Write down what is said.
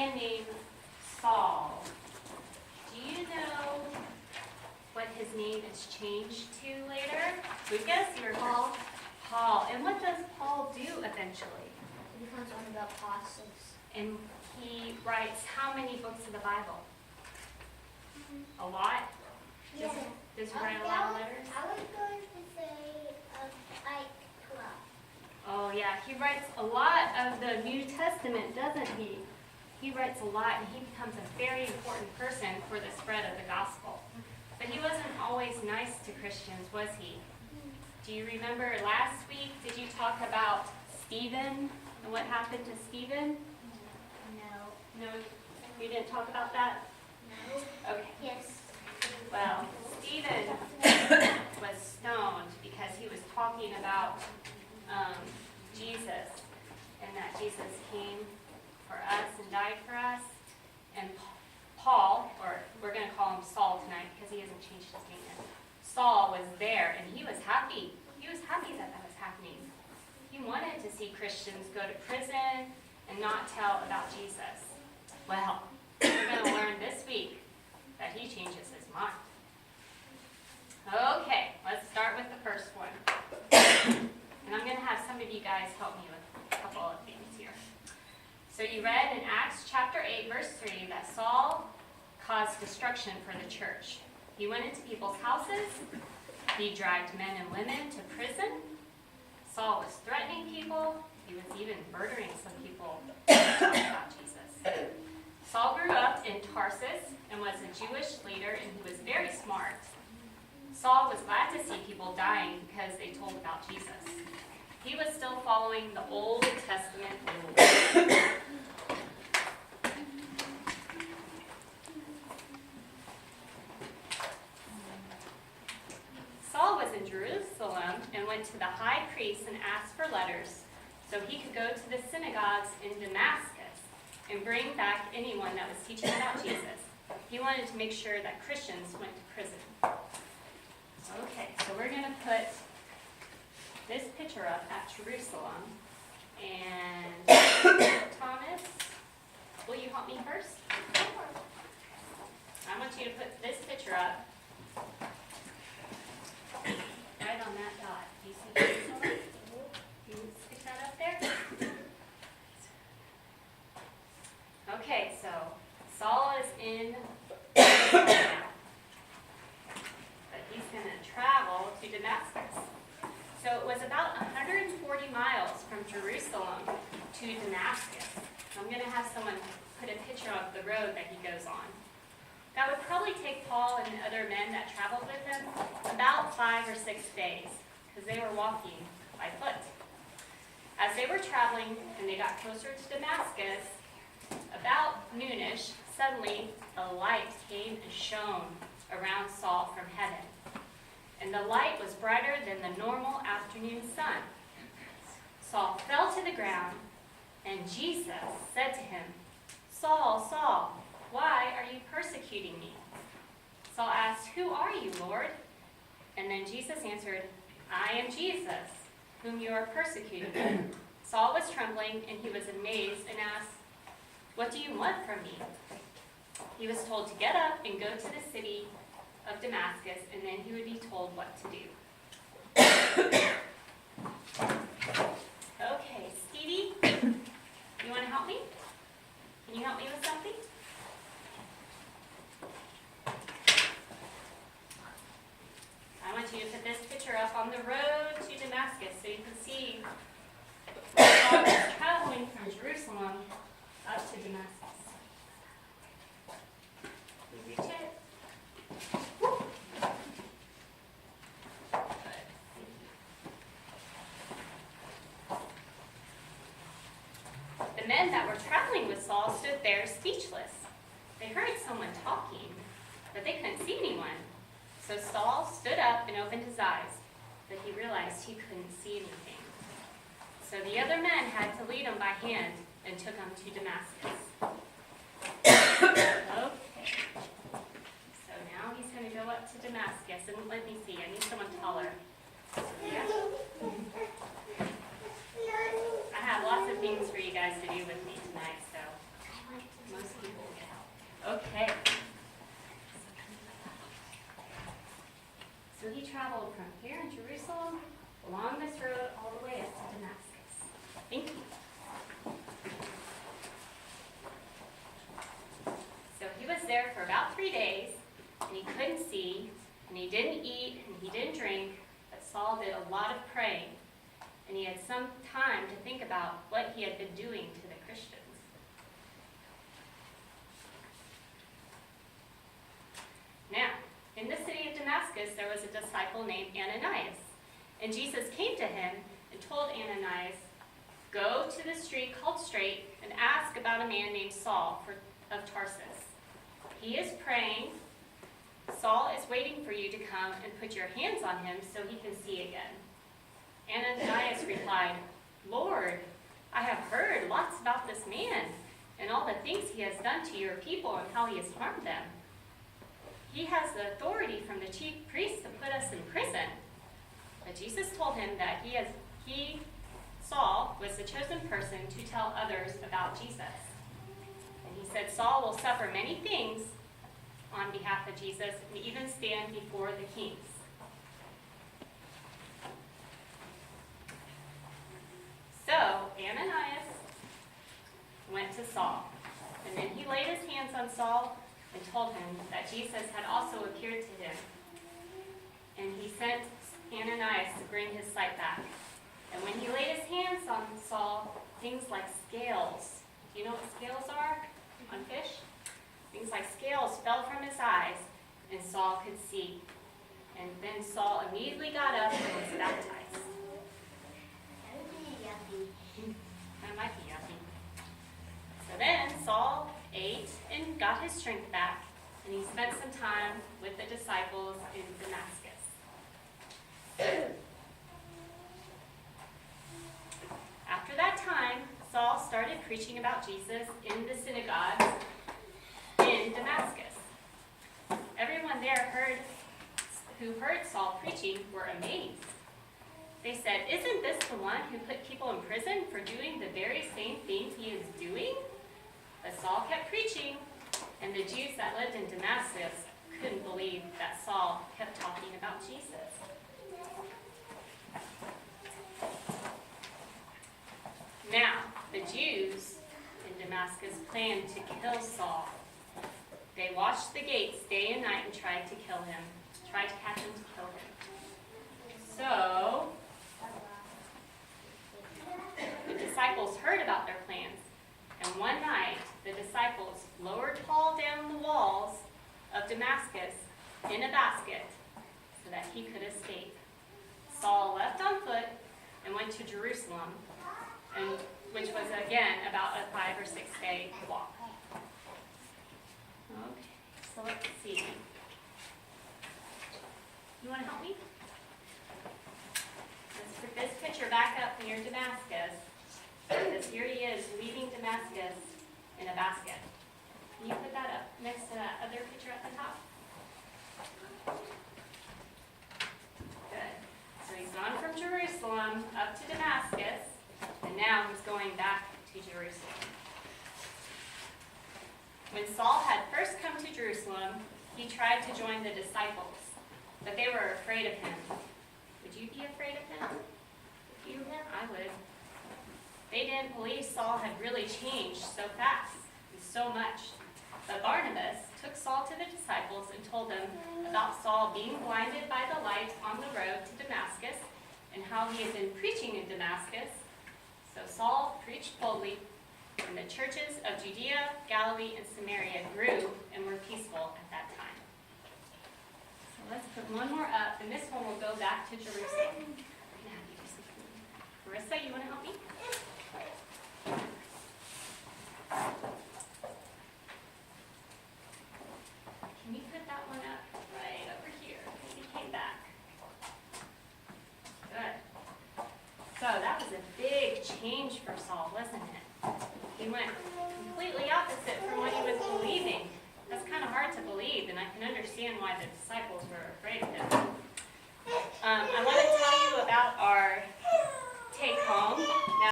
man named Saul. Do you know what his name is changed to later? Who guess your Paul. Paul. And what does Paul do eventually? He becomes one of the apostles. And he writes how many books of the Bible? A lot? Yeah. Does he write a lot of letters? I was going to say like 12. Oh yeah, he writes a lot of the New Testament, doesn't he? He writes a lot and he becomes a very important person for the spread of the gospel. But he wasn't always nice to Christians, was he? Do you remember last week, did you talk about Stephen and what happened to Stephen? No. No, you didn't talk about that? No. Okay. Yes. Well, Stephen was stoned because he was talking about Jesus and that Jesus came for us and died for us. And Paul, or we're going to call him Saul tonight because he hasn't changed his name yet. Saul was there and he was happy. He was happy that that was happening. He wanted to see Christians go to prison and not tell about Jesus. Well, we're going to learn this week that he changes his mind. Okay, let's start with the first one. And I'm going to have some of you guys help me with a couple of things here. So you read in Acts chapter 8, verse 3, that Saul caused destruction for the church. He went into people's houses. He dragged men and women to prison. Saul was threatening people. He was even murdering some people who talked about Jesus. Saul grew up in Tarsus and was a Jewish leader, and he was very smart. Saul was glad to see people dying because they told about Jesus. He was still following the Old Testament rules. Saul was in Jerusalem and went to the high priest and asked for letters so he could go to the synagogues in Damascus and bring back anyone that was teaching about Jesus. He wanted to make sure that Christians went to prison. Okay, so we're going to put this picture up at Jerusalem. And Thomas, will you help me first? I want you to put this picture up right on that dot. Do you see Jerusalem? Can you stick that up there? Okay, so Saul is in Jerusalem now. But he's going to travel to Damascus. So it was about 140 miles from Jerusalem to Damascus. So I'm going to have someone put a picture of the road that he goes on. That would probably take Paul and the other men that traveled with him about 5 or 6 days because they were walking by foot. As they were traveling and they got closer to Damascus, about noonish, suddenly a light came and shone around Saul from heaven. And the light was brighter than the normal afternoon sun. Saul fell to the ground, and Jesus said to him, "Saul, Saul, why are you persecuting me?" Saul asked, "Who are you, Lord?" And then Jesus answered, "I am Jesus, whom you are persecuting." Saul was trembling, and he was amazed and asked, "What do you want from me?" He was told to get up and go to the city of Damascus, and then he would be told what to do. Okay, Stevie, you want to help me? Can you help me with something? I want you to put this picture up on the road to Damascus so you can see Saul was traveling from Jerusalem up to Damascus. You reach it? The men that were traveling with Saul stood there speechless. They heard someone talking, but they couldn't see anyone. So Saul stood up and opened his eyes, but he realized he couldn't see anything. So the other men had to lead him by hand and took him to Damascus. Okay. So now he's going to go up to Damascus, and let me see, I need someone taller. Yeah. I have lots of things for you guys to do with me tonight, so most from here in Jerusalem along this road all the way up to Damascus. Thank you. So he was there for about 3 days, and he couldn't see, and he didn't eat, and he didn't drink, but Saul did a lot of praying, and he had some time to think about what he had been doing to the Christians. Now, in the city of Damascus, there was a disciple named Ananias, and Jesus came to him and told Ananias, "Go to the street called Straight and ask about a man named Saul of Tarsus. He is praying. Saul is waiting for you to come and put your hands on him so he can see again." Ananias replied, "Lord, I have heard lots about this man and all the things he has done to your people and how he has harmed them. He has the authority from the chief priests to put us in prison." But Jesus told him that Saul, was the chosen person to tell others about Jesus. And he said, "Saul will suffer many things on behalf of Jesus and even stand before the kings." So Ananias went to Saul, and then he laid his hands on Saul and told him that Jesus had also appeared to him. And he sent Ananias to bring his sight back. And when he laid his hands on Saul, things like scales, do you know what scales are on fish? Things like scales fell from his eyes, and Saul could see. And then Saul immediately got up and was baptized. That might be yucky. So then Saul ate and got his strength back, and he spent some time with the disciples in Damascus. After that time, Saul started preaching about Jesus in the synagogues in Damascus. Everyone there who heard Saul preaching were amazed. They said, "Isn't this the one who put people in prison for doing the very same things he is doing?" But Saul kept preaching, and the Jews that lived in Damascus couldn't believe that Saul kept talking about Jesus. Now, the Jews in Damascus planned to kill Saul. They watched the gates day and night and tried to kill him, tried to catch him to kill him. So, the disciples heard about their plans, and one night the disciples lowered Paul down the walls of Damascus in a basket so that he could escape. Saul left on foot and went to Jerusalem, which was again about a 5 or 6 day walk. Okay, so let's see. You want to help me? Let's put this picture back up near Damascus, because here he is leaving Damascus in a basket. Can you put that up next to that other picture at the top? Good. So he's gone from Jerusalem up to Damascus, and now he's going back to Jerusalem. When Saul had first come to Jerusalem, he tried to join the disciples, but they were afraid of him. Would you be afraid of him? I would. They didn't believe Saul had really changed so fast and so much. But Barnabas took Saul to the disciples and told them about Saul being blinded by the light on the road to Damascus and how he had been preaching in Damascus. So Saul preached boldly, and the churches of Judea, Galilee, and Samaria grew and were peaceful at that time. So let's put one more up, and this one will go back to Jerusalem. Marissa, you want to help me? Can you put that one up right over here? Because he came back. Good. So that was a big change for Saul, wasn't it? He went completely opposite from what he was believing. That's kind of hard to believe, and I can understand why the disciples were afraid of him. I want to tell you about our take home. Now,